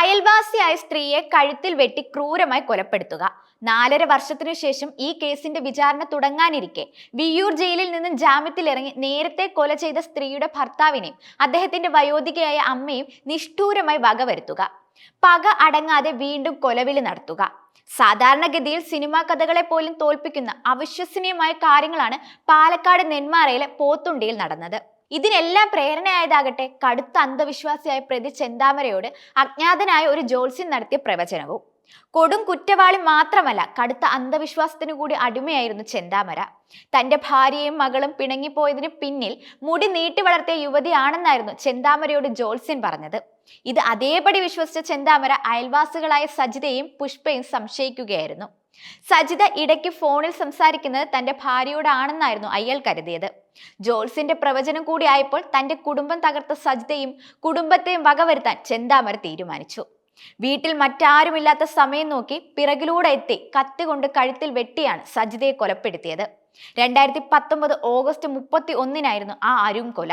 അയൽവാസിയായ സ്ത്രീയെ കഴുത്തിൽ വെട്ടി ക്രൂരമായി കൊലപ്പെടുത്തുക. 4.5 വർഷത്തിനു ശേഷം ഈ കേസിന്റെ വിചാരണ തുടങ്ങാനിരിക്കെ വിയ്യൂർ ജയിലിൽ നിന്നും ജാമ്യത്തിലിറങ്ങി നേരത്തെ കൊല ചെയ്ത സ്ത്രീയുടെ ഭർത്താവിനെയും അദ്ദേഹത്തിന്റെ വയോധികയായ അമ്മയും നിഷ്ഠൂരമായി വകവരുത്തുക. പക അടങ്ങാതെ വീണ്ടും കൊലവിളി നടത്തുക. സാധാരണഗതിയിൽ സിനിമാ കഥകളെ പോലും തോൽപ്പിക്കുന്ന അവിശ്വസനീയമായ കാര്യങ്ങളാണ് പാലക്കാട് നെന്മാറയിലെ പോത്തുണ്ടിയിൽ നടന്നത്. ഇതിനെല്ലാം പ്രേരണയായതാകട്ടെ കടുത്ത അന്ധവിശ്വാസിയായ പ്രതി ചെന്താമരയോട് അജ്ഞാതനായ ഒരു ജ്യോത്സ്യൻ നടത്തിയ പ്രവചനവും. കൊടും കുറ്റവാളി മാത്രമല്ല, കടുത്ത അന്ധവിശ്വാസത്തിനു കൂടി അടിമയായിരുന്നു ചെന്താമര. തന്റെ ഭാര്യയും മകളും പിണങ്ങിപ്പോയതിന് പിന്നിൽ മുടി നീട്ടി വളർത്തിയ യുവതിയാണെന്നായിരുന്നു ചെന്താമരയോട് ജ്യോത്സ്യൻ പറഞ്ഞത്. ഇത് അതേപടി വിശ്വസിച്ച ചെന്താമര അയൽവാസികളായ സജിതയും പുഷ്പയും സംശയിക്കുകയായിരുന്നു. സജിത ഇടയ്ക്ക് ഫോണിൽ സംസാരിക്കുന്നത് തന്റെ ഭാര്യയോടാണെന്നായിരുന്നു അയാൾ കരുതിയത്. ജ്യോത്സ്യന്റെ പ്രവചനം കൂടി ആയപ്പോൾ തന്റെ കുടുംബം തകർത്ത സജിതയും കുടുംബത്തെയും വകവരുത്താൻ ചെന്താമര തീരുമാനിച്ചു. വീട്ടിൽ മറ്റാരുമില്ലാത്ത സമയം നോക്കി പിറകിലൂടെ എത്തി കത്തുകൊണ്ട് കഴുത്തിൽ വെട്ടിയാണ് സജിതയെ കൊലപ്പെടുത്തിയത്. 2019 ഓഗസ്റ്റ് 31-നായിരുന്നു ആ അരും കൊല.